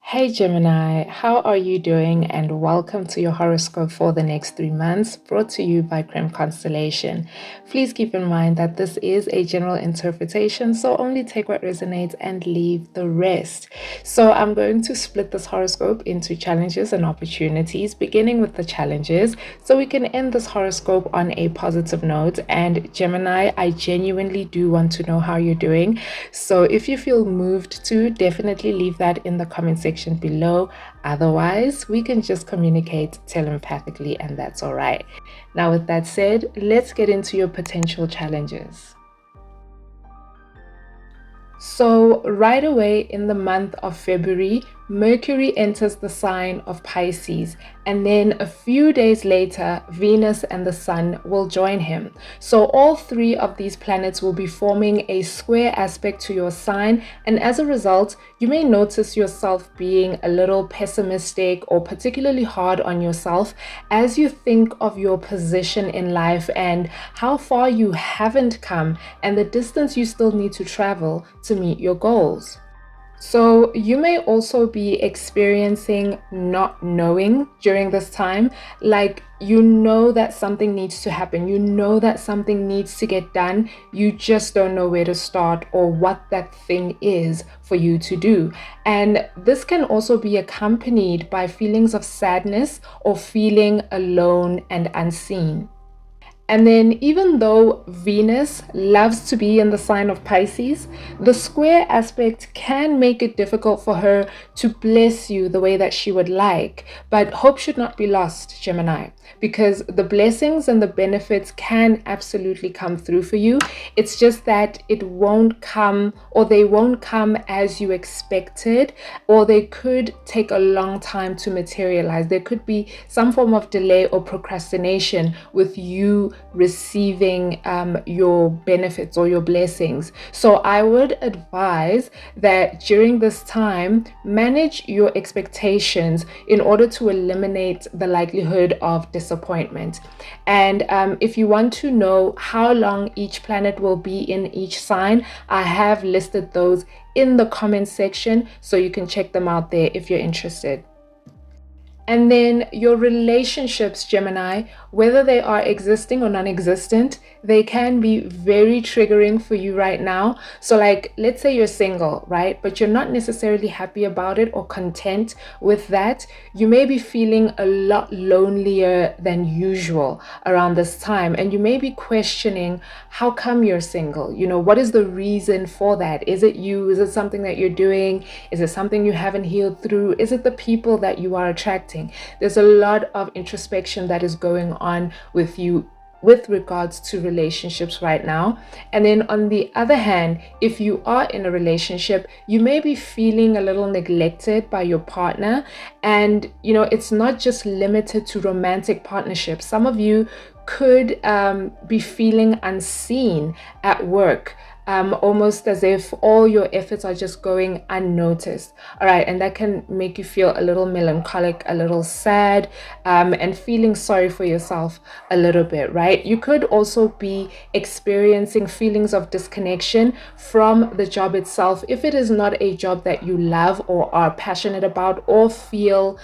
Hey Gemini, how are you doing? And welcome to your horoscope for the next 3 months, brought to you by Creme Constellation. Please keep in mind that this is a general interpretation, so only take what resonates and leave the rest. So I'm going to split this horoscope into challenges and opportunities, beginning with the challenges, so we can end this horoscope on a positive note. And Gemini, I genuinely do want to know how you're doing. So if you feel moved to, definitely leave that in the comment section below. Otherwise, we can just communicate telepathically, and that's all right. Now, with that said, let's get into your potential challenges. So, right away in the month of February, Mercury enters the sign of Pisces, and then a few days later, Venus and the Sun will join him. So, all three of these planets will be forming a square aspect to your sign, and as a result, you may notice yourself being a little pessimistic or particularly hard on yourself as you think of your position in life and how far you haven't come and the distance you still need to travel to meet your goals. So, you may also be experiencing not knowing during this time. Like, you know that something needs to happen, you know that something needs to get done, you just don't know where to start or what that thing is for you to do. And this can also be accompanied by feelings of sadness or feeling alone and unseen. And then, even though Venus loves to be in the sign of Pisces, the square aspect can make it difficult for her to bless you the way that she would like. But hope should not be lost, Gemini, because the blessings and the benefits can absolutely come through for you. It's just that it won't come, or they won't come as you expected, or they could take a long time to materialize. There could be some form of delay or procrastination with you receiving your benefits or your blessings. So I would advise that during this time, manage your expectations in order to eliminate the likelihood of disappointment. And if you want to know how long each planet will be in each sign, I have listed those in the comment section, so you can check them out there if you're interested. And then your relationships, Gemini, whether they are existing or non-existent, they can be very triggering for you right now. So like, let's say you're single, right? But you're not necessarily happy about it or content with that. You may be feeling a lot lonelier than usual around this time. And you may be questioning, how come you're single? You know, what is the reason for that? Is it you? Is it something that you're doing? Is it something you haven't healed through? Is it the people that you are attracting? There's a lot of introspection that is going on with you with regards to relationships right now. And then on the other hand, if you are in a relationship, you may be feeling a little neglected by your partner. And you know, it's not just limited to romantic partnerships. Some of you could be feeling unseen at work. Almost as if all your efforts are just going unnoticed. All right, and that can make you feel a little melancholic, a little sad, and feeling sorry for yourself a little bit, right? You could also be experiencing feelings of disconnection from the job itself if it is not a job that you love or are passionate about or feel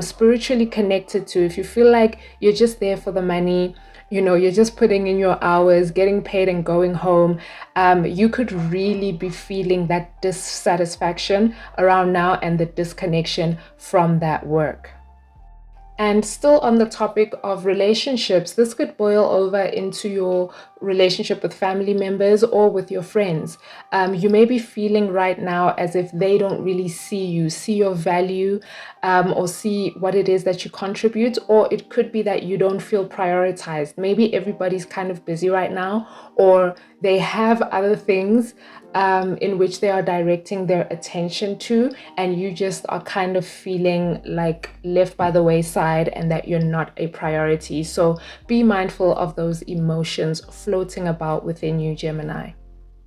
spiritually connected to. If you feel like you're just there for the money, you know, you're just putting in your hours, getting paid and going home, you could really be feeling that dissatisfaction around now and the disconnection from that work. And still on the topic of relationships, this could boil over into your relationship with family members or with your friends. You may be feeling right now as if they don't really see you, see your value, or see what it is that you contribute, or it could be that you don't feel prioritized. Maybe everybody's kind of busy right now, or they have other things in which they are directing their attention to, and you just are kind of feeling like left by the wayside and that you're not a priority. So be mindful of those emotions floating about within you, Gemini.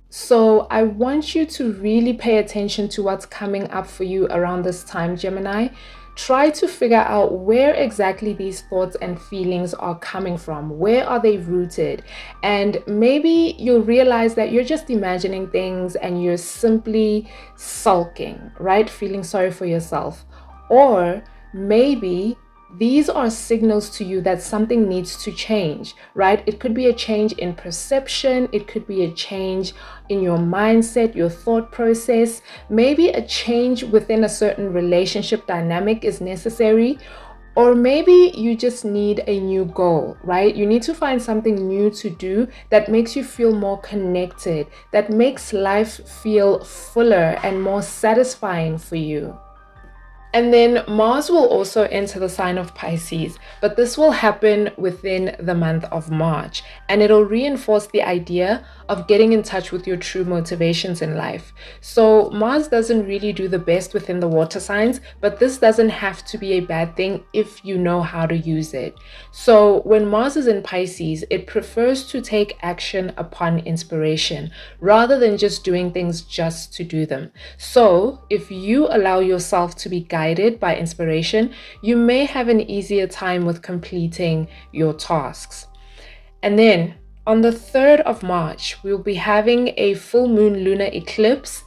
So I want you to really pay attention to what's coming up for you around this time, Gemini. try to figure out where exactly these thoughts and feelings are coming from. Where are they rooted? And maybe you'll realize that you're just imagining things and you're simply sulking, right? Feeling sorry for yourself. Or maybe these are signals to you that something needs to change, right? It could be a change in perception. It could be a change in your mindset, your thought process. Maybe a change within a certain relationship dynamic is necessary. Or maybe you just need a new goal, right? You need to find something new to do that makes you feel more connected, that makes life feel fuller and more satisfying for you. And then Mars will also enter the sign of Pisces, but this will happen within the month of March, and it'll reinforce the idea of getting in touch with your true motivations in life. So Mars doesn't really do the best within the water signs, but this doesn't have to be a bad thing if you know how to use it. So when Mars is in Pisces, it prefers to take action upon inspiration rather than just doing things just to do them. So if you allow yourself to be guided by inspiration, you may have an easier time with completing your tasks. And then on the 3rd of March, we'll be having a full moon lunar eclipse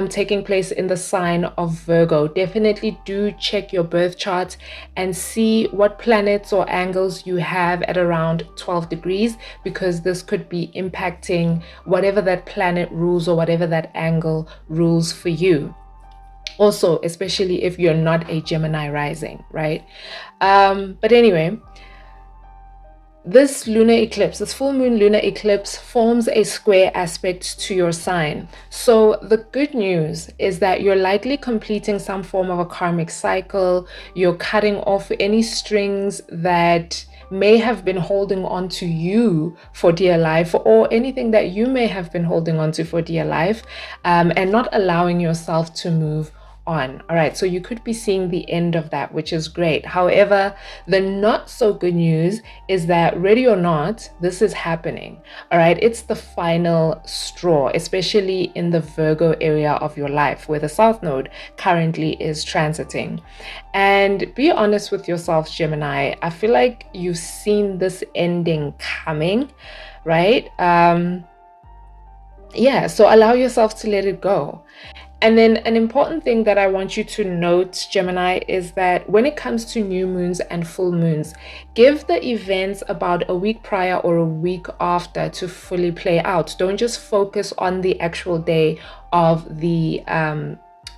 taking place in the sign of Virgo. Definitely do check your birth chart and see what planets or angles you have at around 12 degrees, because this could be impacting whatever that planet rules or whatever that angle rules for you. Also, especially if you're not a Gemini rising, right? But anyway, this lunar eclipse, this full moon lunar eclipse, forms a square aspect to your sign. So the good news is that you're likely completing some form of a karmic cycle. You're cutting off any strings that may have been holding on to you for dear life, or anything that you may have been holding on to for dear life, and not allowing yourself to move on. All right, so you could be seeing the end of that, which is great. However, the not so good news is that, ready or not, this is happening. All right, it's the final straw, especially in the Virgo area of your life where the South Node currently is transiting. And be honest with yourself, Gemini. I feel like you've seen this ending coming, right? Yeah, so allow yourself to let it go. And then an important thing that I want you to note, Gemini, is that when it comes to new moons and full moons, give the events about a week prior or a week after to fully play out. Don't just focus on the actual day of the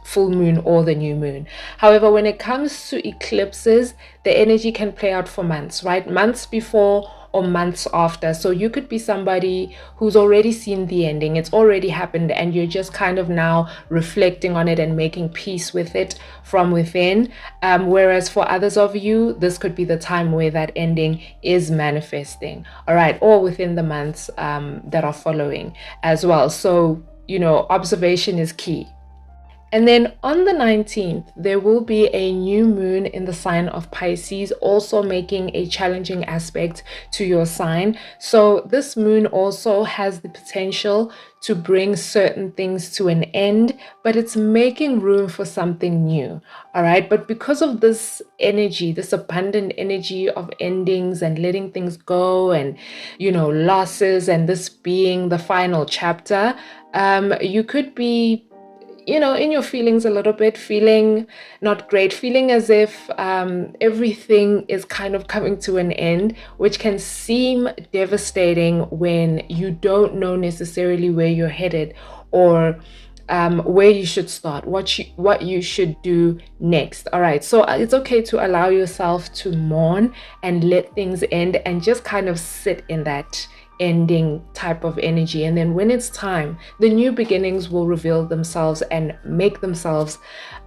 full moon or the new moon. However, when it comes to eclipses, the energy can play out for months, right? Months before or months after. So you could be somebody who's already seen the ending. It's already happened, and you're just kind of now reflecting on it and making peace with it from within. Whereas for others of you, this could be the time where that ending is manifesting. All right, or within the months that are following as well. So, observation is key. And then on the 19th, there will be a new moon in the sign of Pisces, also making a challenging aspect to your sign. So this moon also has the potential to bring certain things to an end, but it's making room for something new. All right. But because of this energy, this abundant energy of endings and letting things go and, losses, and this being the final chapter, you could be in your feelings a little bit, feeling not great, feeling as if everything is kind of coming to an end, which can seem devastating when you don't know necessarily where you're headed, or where you should start, what you should do next. All right, so it's okay to allow yourself to mourn and let things end and just kind of sit in that ending type of energy. And then when it's time, the new beginnings will reveal themselves and make themselves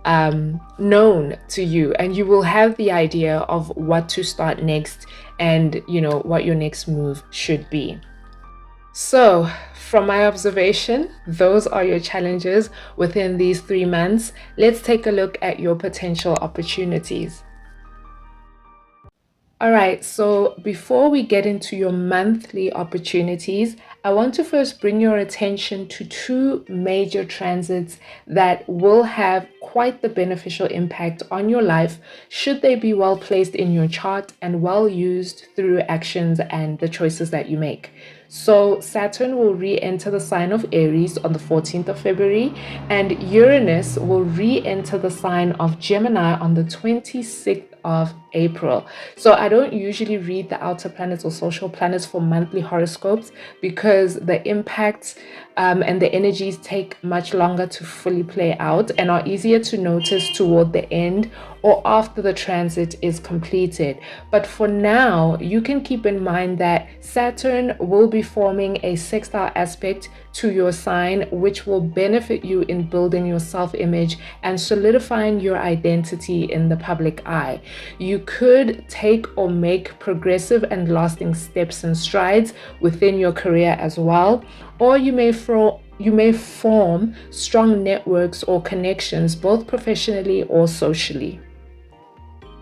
known to you, and you will have the idea of what to start next and what your next move should be. So from my observation, those are your challenges within these 3 months. Let's take a look at your potential opportunities. All right, so before we get into your monthly opportunities, I want to first bring your attention to two major transits that will have quite the beneficial impact on your life should they be well placed in your chart and well used through actions and the choices that you make. So Saturn will re-enter the sign of Aries on the 14th of February, and Uranus will re-enter the sign of Gemini on the 26th of April. So I don't usually read the outer planets or social planets for monthly horoscopes because the impacts and the energies take much longer to fully play out and are easier to notice toward the end or after the transit is completed. But for now, you can keep in mind that Saturn will be forming a sextile aspect to your sign, which will benefit you in building your self-image and solidifying your identity in the public eye. You could take or make progressive and lasting steps and strides within your career as well, or you may form strong networks or connections, both professionally or socially.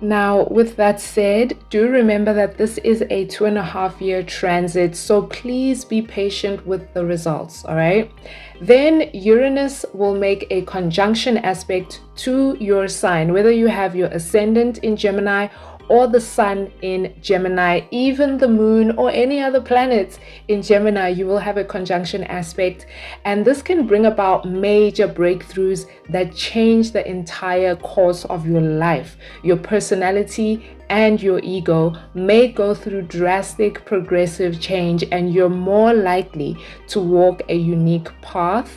Now, with that said, do remember that this is a 2.5-year transit, so please be patient with the results, all right? Then Uranus will make a conjunction aspect to your sign, whether you have your ascendant in Gemini or the sun in Gemini, even the moon or any other planets in Gemini, you will have a conjunction aspect. And this can bring about major breakthroughs that change the entire course of your life. Your personality and your ego may go through drastic progressive change, and you're more likely to walk a unique path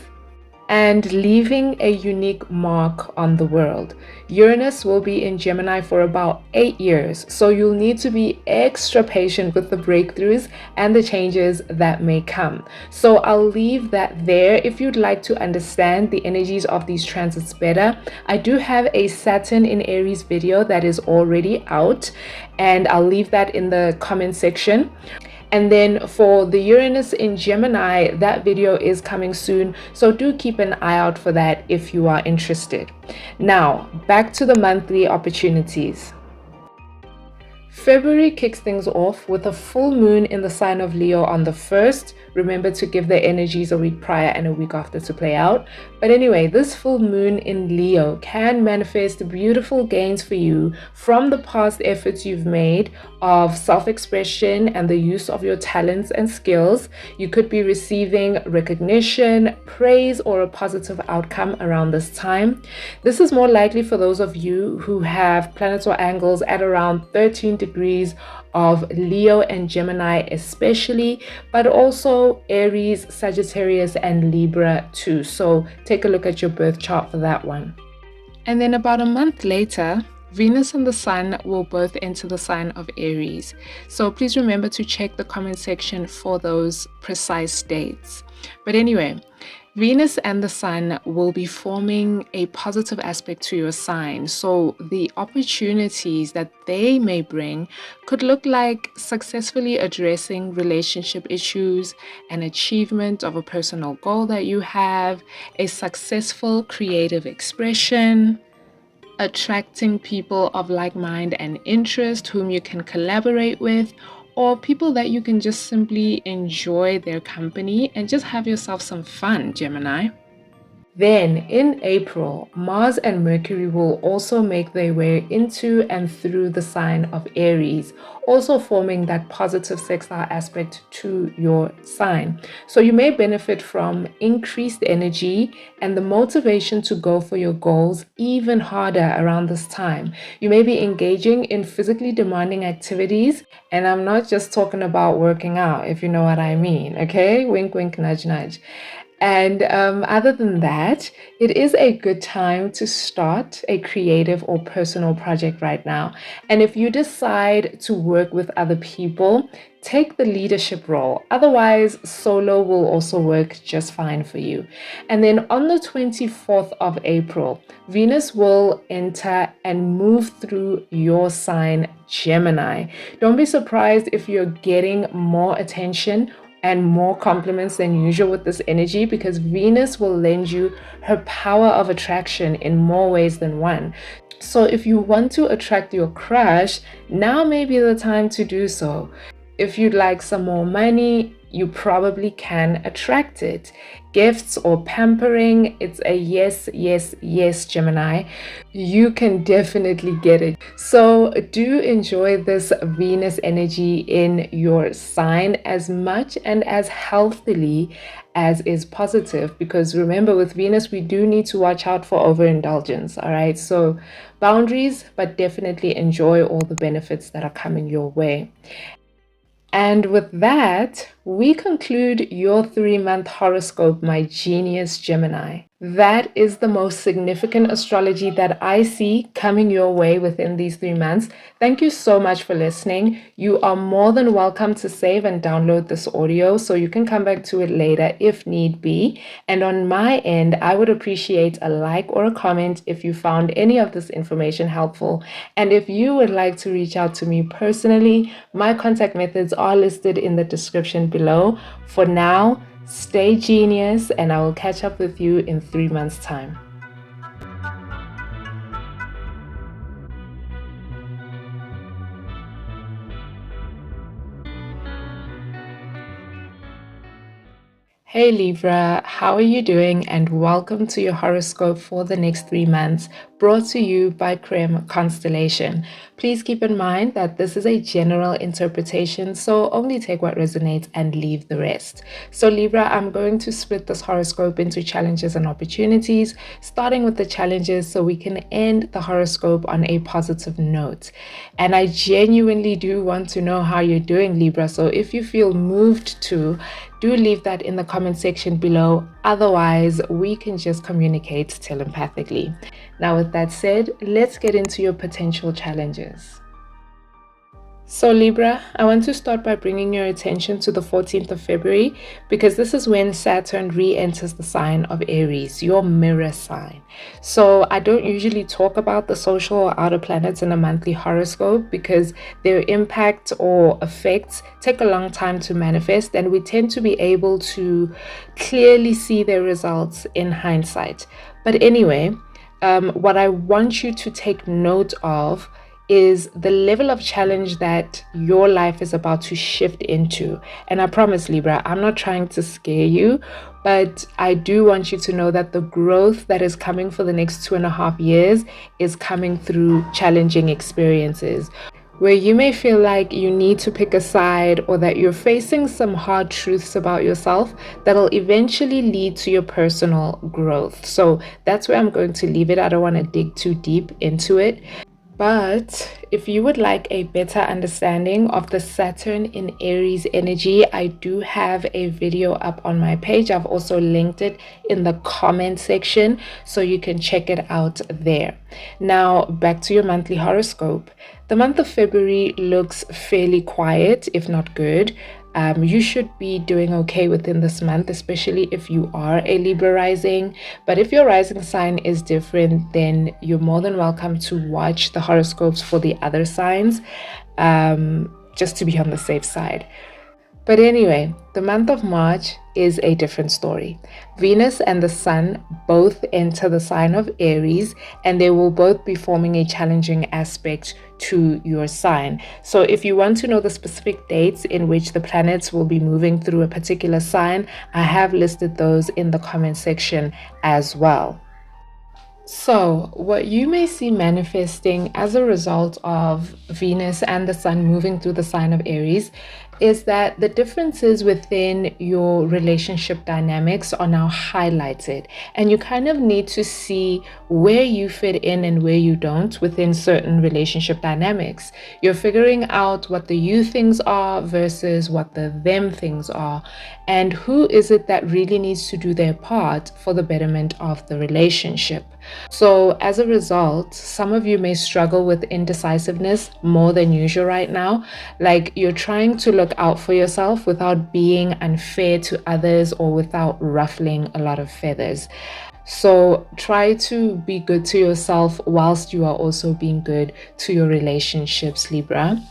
and leaving a unique mark on the world. Uranus will be in Gemini for about 8 years, so you'll need to be extra patient with the breakthroughs and the changes that may come. So I'll leave that there. If you'd like to understand the energies of these transits better, I do have a Saturn in Aries video that is already out, and I'll leave that in the comment section. And then for the Uranus in Gemini, that video is coming soon, so do keep an eye out for that if you are interested. Now, back to the monthly opportunities. February kicks things off with a full moon in the sign of Leo on the 1st. Remember to give the energies a week prior and a week after to play out. But anyway, this full moon in Leo can manifest beautiful gains for you from the past efforts you've made of self-expression and the use of your talents and skills. You could be receiving recognition, praise, or a positive outcome around this time. This is more likely for those of you who have planets or angles at around 13 degrees of Leo and Gemini especially, but also Aries, Sagittarius, and Libra too. So take a look at your birth chart for that one. And then about a month later, Venus and the Sun will both enter the sign of Aries. So please remember to check the comment section for those precise dates. But anyway, Venus and the Sun will be forming a positive aspect to your sign. So the opportunities that they may bring could look like successfully addressing relationship issues, an achievement of a personal goal that you have, a successful creative expression, attracting people of like mind and interest whom you can collaborate with, or people that you can just simply enjoy their company and just have yourself some fun, Gemini. Then in April, Mars and Mercury will also make their way into and through the sign of Aries, also forming that positive sextile aspect to your sign. So you may benefit from increased energy and the motivation to go for your goals even harder around this time. You may be engaging in physically demanding activities, and I'm not just talking about working out, if you know what I mean, okay? Wink, wink, nudge, nudge. And other than that, it is a good time to start a creative or personal project right now. And if you decide to work with other people, take the leadership role. Otherwise, solo will also work just fine for you. And then on the 24th of April, Venus will enter and move through your sign, Gemini. Don't be surprised if you're getting more attention and more compliments than usual with this energy, because Venus will lend you her power of attraction in more ways than one. So if you want to attract your crush, now may be the time to do so. If you'd like some more money, you probably can attract it. Gifts or pampering, it's a yes, yes, yes, Gemini. You can definitely get it. So do enjoy this Venus energy in your sign as much and as healthily as is positive, because remember, with Venus, we do need to watch out for overindulgence. All right, so boundaries, but definitely enjoy all the benefits that are coming your way. And with that, we conclude your 3-month horoscope, my genius Gemini. That is the most significant astrology that I see coming your way within these 3 months. Thank you so much for listening. You are more than welcome to save and download this audio so you can come back to it later if need be. And on my end, I would appreciate a like or a comment if you found any of this information helpful. And if you would like to reach out to me personally, my contact methods are listed in the description below. For now, stay genius, and I will catch up with you in 3 months' time. Hey Libra, how are you doing? And welcome to your horoscope for the next 3 months, brought to you by Creme Constellation. Please keep in mind that this is a general interpretation, so only take what resonates and leave the rest. So Libra, I'm going to split this horoscope into challenges and opportunities, starting with the challenges so we can end the horoscope on a positive note. And I genuinely do want to know how you're doing, Libra, so if you feel moved to, do leave that in the comment section below. Otherwise, we can just communicate telepathically. Now, with that said, let's get into your potential challenges. So Libra, I want to start by bringing your attention to the 14th of February, because this is when Saturn re-enters the sign of Aries, your mirror sign. So I don't usually talk about the social or outer planets in a monthly horoscope because their impact or effects take a long time to manifest, and we tend to be able to clearly see their results in hindsight. But anyway, what I want you to take note of is the level of challenge that your life is about to shift into. And I promise, Libra, I'm not trying to scare you, but I do want you to know that the growth that is coming for the next 2.5 years is coming through challenging experiences, where you may feel like you need to pick a side, or that you're facing some hard truths about yourself that'll eventually lead to your personal growth. So that's where I'm going to leave it. I don't want to dig too deep into it. But if you would like a better understanding of the Saturn in Aries energy, I do have a video up on my page. I've also linked it in the comment section, so you can check it out there. Now, back to your monthly horoscope. The month of February looks fairly quiet, if not good. You should be doing okay within this month, especially if you are a Libra rising. But if your rising sign is different, then you're more than welcome to watch the horoscopes for the other signs, just to be on the safe side. But anyway, the month of March is a different story. Venus and the Sun both enter the sign of Aries, and they will both be forming a challenging aspect to your sign. So if you want to know the specific dates in which the planets will be moving through a particular sign, I have listed those in the comment section as well. So, what you may see manifesting as a result of Venus and the Sun moving through the sign of Aries is that the differences within your relationship dynamics are now highlighted, and you kind of need to see where you fit in and where you don't within certain relationship dynamics. You're figuring out what the you things are versus what the them things are, and who is it that really needs to do their part for the betterment of the relationship. So as a result, some of you may struggle with indecisiveness more than usual right now. Like, you're trying to look out for yourself without being unfair to others or without ruffling a lot of feathers. So try to be good to yourself whilst you are also being good to your relationships, Libra.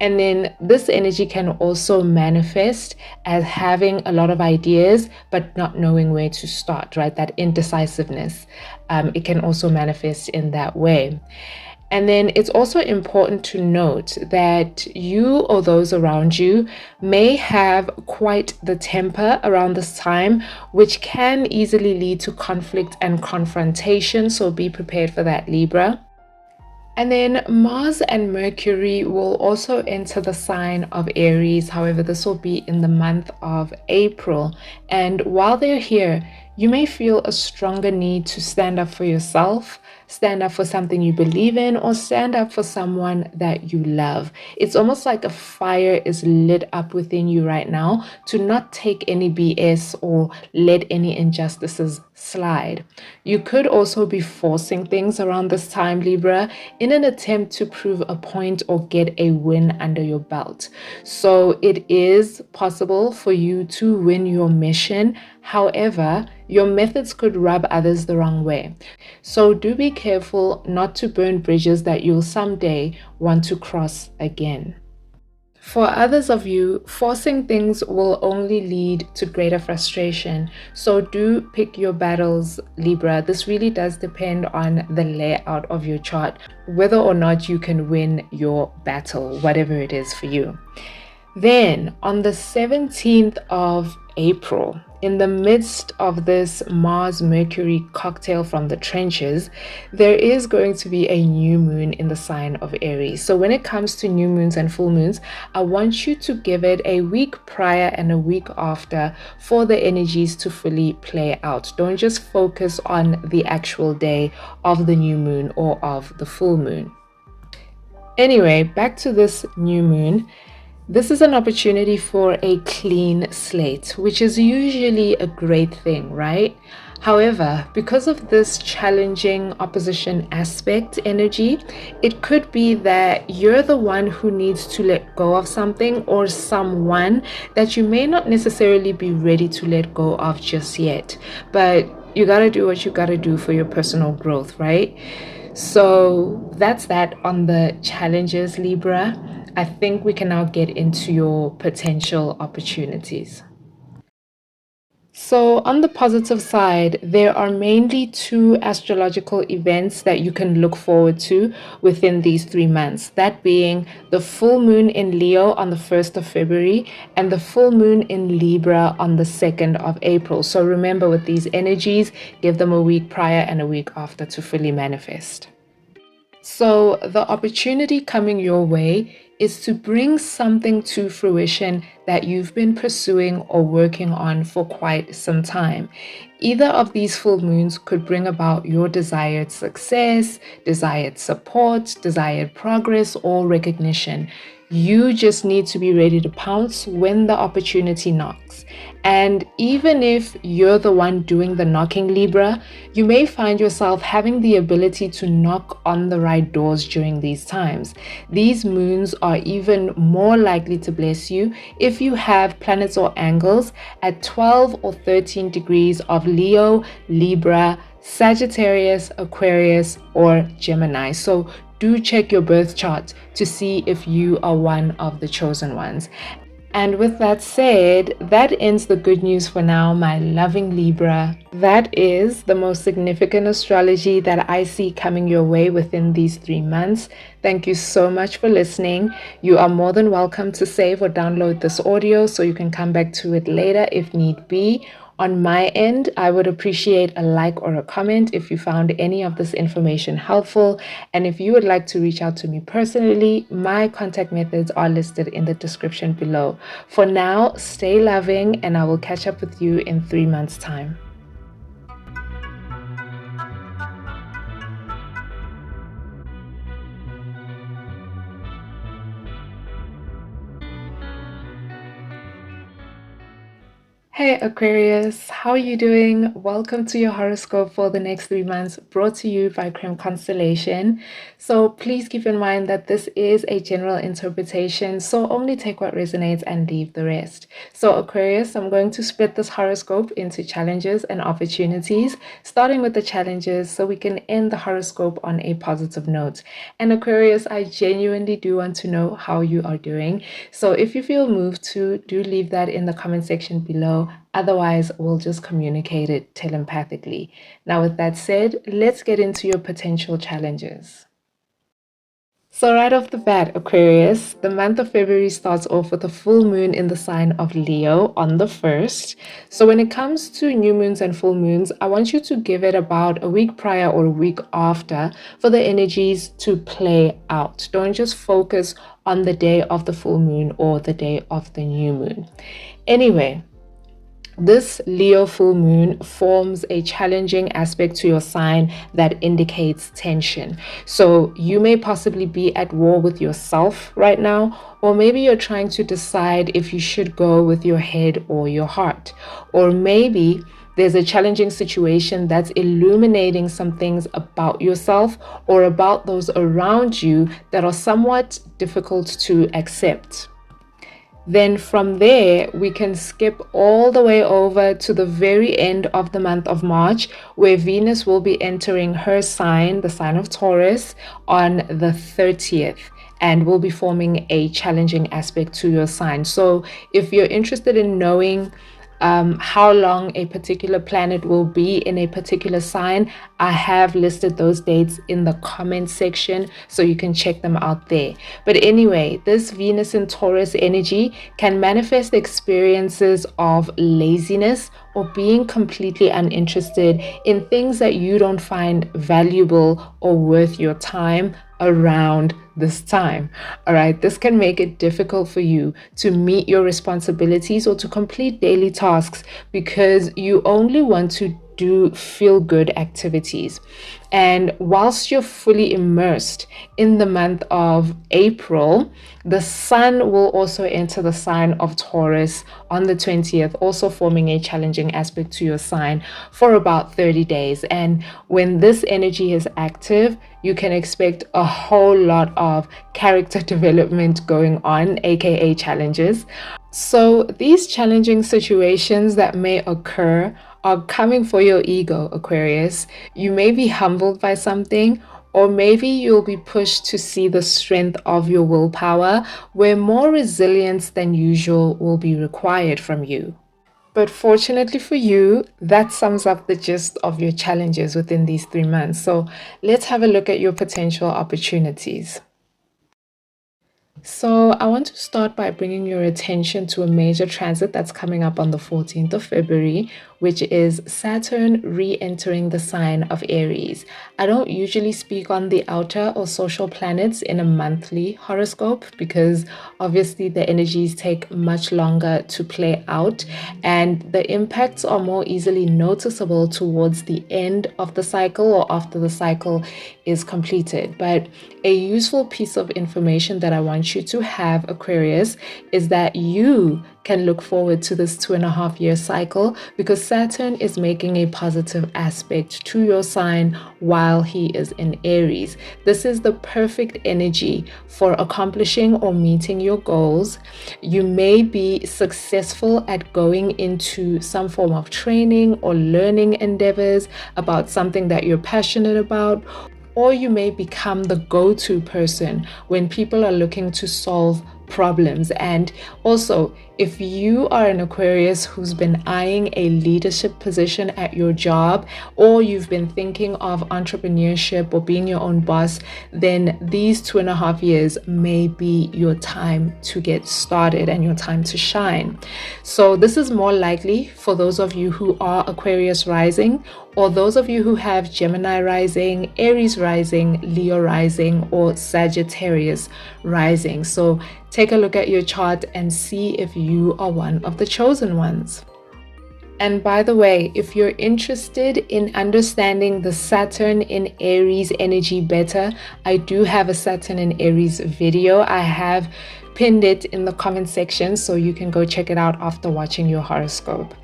And then this energy can also manifest as having a lot of ideas, but not knowing where to start, right? That indecisiveness. It can also manifest in that way. And then it's also important to note that you or those around you may have quite the temper around this time, which can easily lead to conflict and confrontation. So be prepared for that, Libra. And then Mars and Mercury will also enter the sign of Aries. However, this will be in the month of April. And while they're here, you may feel a stronger need to stand up for yourself, stand up for something you believe in, or stand up for someone that you love. It's almost like a fire is lit up within you right now to not take any BS or let any injustices slide. You could also be forcing things around this time, Libra, in an attempt to prove a point or get a win under your belt. So it is possible for you to win your mission. However, your methods could rub others the wrong way. So do be careful not to burn bridges that you'll someday want to cross again. For others of you, forcing things will only lead to greater frustration. So do pick your battles, Libra. This really does depend on the layout of your chart, whether or not you can win your battle, whatever it is for you. Then on the 17th of April, in the midst of this Mars-Mercury cocktail from the trenches, there is going to be a new moon in the sign of Aries. So when it comes to new moons and full moons, I want you to give it a week prior and a week after for the energies to fully play out. Don't just focus on the actual day of the new moon or of the full moon. Anyway, back to this new moon. This is an opportunity for a clean slate, which is usually a great thing, right? However, because of this challenging opposition aspect energy, it could be that you're the one who needs to let go of something or someone that you may not necessarily be ready to let go of just yet. But you gotta do what you gotta do for your personal growth, right? So that's that on the challenges, Libra. I think we can now get into your potential opportunities. So, on the positive side, there are mainly two astrological events that you can look forward to within these 3 months. That being the full moon in Leo on the 1st of February and the full moon in Libra on the 2nd of April. So, remember with these energies, give them a week prior and a week after to fully manifest. So, the opportunity coming your way is to bring something to fruition that you've been pursuing or working on for quite some time. Either of these full moons could bring about your desired success, desired support, desired progress, or recognition. You just need to be ready to pounce when the opportunity knocks. And even if you're the one doing the knocking, Libra, you may find yourself having the ability to knock on the right doors during these times. These moons are even more likely to bless you if you have planets or angles at 12 or 13 degrees of Leo, Libra, Sagittarius, Aquarius, or Gemini. So do check your birth chart to see if you are one of the chosen ones. And with that said, that ends the good news for now, my loving Libra. That is the most significant astrology that I see coming your way within these 3 months. Thank you so much for listening. You are more than welcome to save or download this audio so you can come back to it later if need be. On my end, I would appreciate a like or a comment if you found any of this information helpful. And if you would like to reach out to me personally, my contact methods are listed in the description below. For now, stay loving, and I will catch up with you in 3 months' time. Hey Aquarius, how are you doing? Welcome to your horoscope for the next 3 months, brought to you by Creme Constellation. So please keep in mind that this is a general interpretation, so only take what resonates and leave the rest. So Aquarius, I'm going to split this horoscope into challenges and opportunities, starting with the challenges so we can end the horoscope on a positive note. And Aquarius, I genuinely do want to know how you are doing. So if you feel moved to, do leave that in the comment section below. Otherwise, we'll just communicate it telepathically. Now, with that said, let's get into your potential challenges. So, right off the bat, Aquarius, the month of February starts off with a full moon in the sign of Leo on the 1st. So, when it comes to new moons and full moons, I want you to give it about a week prior or a week after for the energies to play out. Don't just focus on the day of the full moon or the day of the new moon. Anyway, this Leo full moon forms a challenging aspect to your sign that indicates tension. So you may possibly be at war with yourself right now, or maybe you're trying to decide if you should go with your head or your heart. Or maybe there's a challenging situation that's illuminating some things about yourself or about those around you that are somewhat difficult to accept. Then from there, we can skip all the way over to the very end of the month of March, where Venus will be entering her sign, the sign of Taurus, on the 30th. And will be forming a challenging aspect to your sign. So if you're interested in knowing how long a particular planet will be in a particular sign, I have listed those dates in the comment section, so you can check them out there. But anyway, this Venus in Taurus energy can manifest experiences of laziness or being completely uninterested in things that you don't find valuable or worth your time around this time. All right, this can make it difficult for you to meet your responsibilities or to complete daily tasks because you only want to do feel good activities. And whilst you're fully immersed in the month of April, the sun will also enter the sign of Taurus on the 20th, also forming a challenging aspect to your sign for about 30 days. And when this energy is active, you can expect a whole lot of character development going on, aka challenges. So these challenging situations that may occur are coming for your ego, Aquarius. You may be humbled by something, or maybe you'll be pushed to see the strength of your willpower, where more resilience than usual will be required from you. But fortunately for you, that sums up the gist of your challenges within these 3 months. So let's have a look at your potential opportunities. So I want to start by bringing your attention to a major transit that's coming up on the 14th of February, which is Saturn re-entering the sign of Aries. I don't usually speak on the outer or social planets in a monthly horoscope because obviously the energies take much longer to play out and the impacts are more easily noticeable towards the end of the cycle or after the cycle is completed. But a useful piece of information that I want you to have, Aquarius, is that you can look forward to this 2.5 year cycle because Saturn is making a positive aspect to your sign while he is in Aries. This is the perfect energy for accomplishing or meeting your goals. You may be successful at going into some form of training or learning endeavors about something that you're passionate about, or you may become the go-to person when people are looking to solve problems. And also, if you are an Aquarius who's been eyeing a leadership position at your job, or you've been thinking of entrepreneurship or being your own boss, then these 2.5 years may be your time to get started and your time to shine. So this is more likely for those of you who are Aquarius rising, or those of you who have Gemini rising, Aries rising, Leo rising, or Sagittarius rising. So take a look at your chart and see if you are one of the chosen ones. And by the way, if you're interested in understanding the Saturn in Aries energy better, I do have a Saturn in Aries video. I have pinned it in the comment section so you can go check it out after watching your horoscope.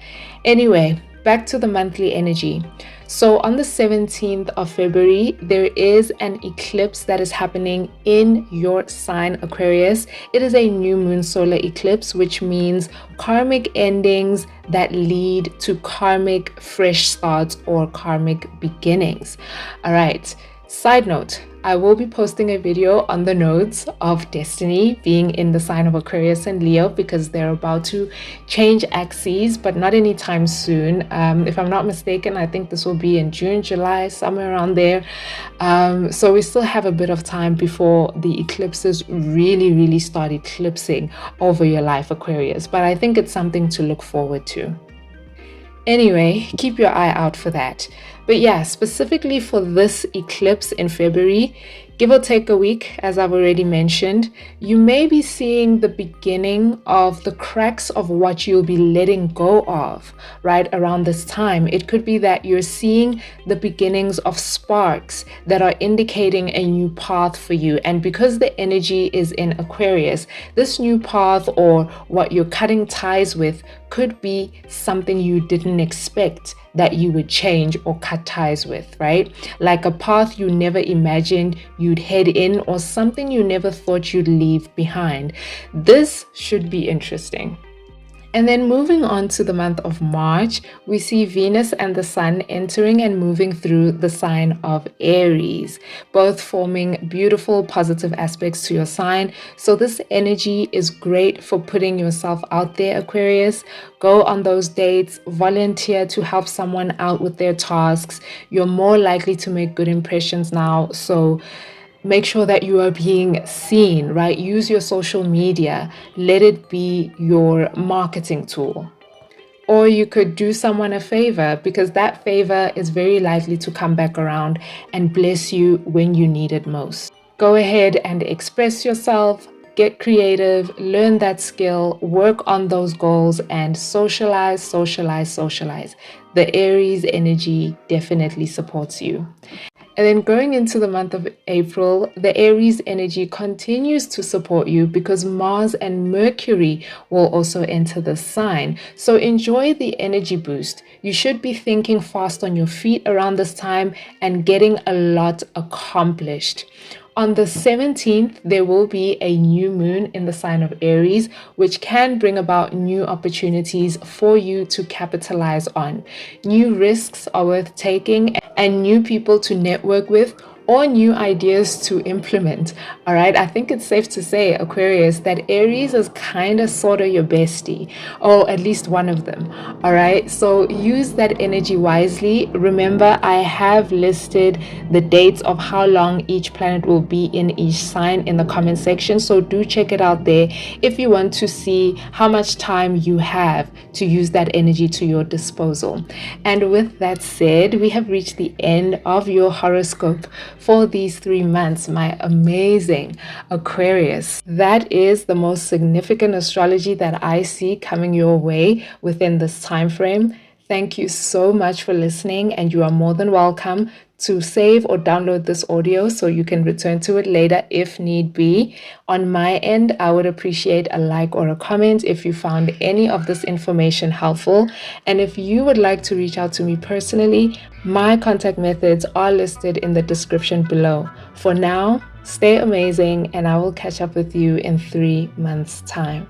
Anyway, back to the monthly energy. So on the 17th of February, there is an eclipse that is happening in your sign, Aquarius. It is a new moon solar eclipse, which means karmic endings that lead to karmic fresh starts or karmic beginnings. All right. Side note, I will be posting a video on the nodes of destiny being in the sign of Aquarius and Leo because they're about to change axes, but not anytime soon. If I'm not mistaken, I think this will be in June, July, somewhere around there. So we still have a bit of time before the eclipses really start eclipsing over your life, Aquarius. But I think it's something to look forward to. Anyway, keep your eye out for that. But yeah, specifically for this eclipse in February, give or take a week, as I've already mentioned, you may be seeing the beginning of the cracks of what you'll be letting go of right around this time. It could be that you're seeing the beginnings of sparks that are indicating a new path for you. And because the energy is in Aquarius, this new path or what you're cutting ties with could be something you didn't expect that you would change or cut ties with, right? Like a path you never imagined you'd head in or something you never thought you'd leave behind. This should be interesting. And then moving on to the month of March, we see Venus and the Sun entering and moving through the sign of Aries, both forming beautiful positive aspects to your sign. So this energy is great for putting yourself out there, Aquarius. Go on those dates, volunteer to help someone out with their tasks. You're more likely to make good impressions now. So make sure that you are being seen, right? Use your social media. Let it be your marketing tool. Or you could do someone a favor because that favor is very likely to come back around and bless you when you need it most. Go ahead and express yourself. Get creative, learn that skill, work on those goals, and socialize. The Aries energy definitely supports you. And then going into the month of April, the Aries energy continues to support you because Mars and Mercury will also enter the sign. So enjoy the energy boost. You should be thinking fast on your feet around this time and getting a lot accomplished. On the 17th, there will be a new moon in the sign of Aries, which can bring about new opportunities for you to capitalize on. New risks are worth taking and new people to network with or new ideas to implement. All right, I think it's safe to say, Aquarius, that Aries is kind of sort of your bestie, or at least one of them. All right, so use that energy wisely. Remember, I have listed the dates of how long each planet will be in each sign in the comment section, so do check it out there if you want to see how much time you have to use that energy to your disposal. And with that said, we have reached the end of your horoscope for these 3 months, my amazing Aquarius. That is the most significant astrology that I see coming your way within this time frame. Thank you so much for listening, and you are more than welcome to save or download this audio so you can return to it later if need be. On my end, I would appreciate a like or a comment if you found any of this information helpful. And if you would like to reach out to me personally, my contact methods are listed in the description below. For now, stay amazing, and I will catch up with you in 3 months' time.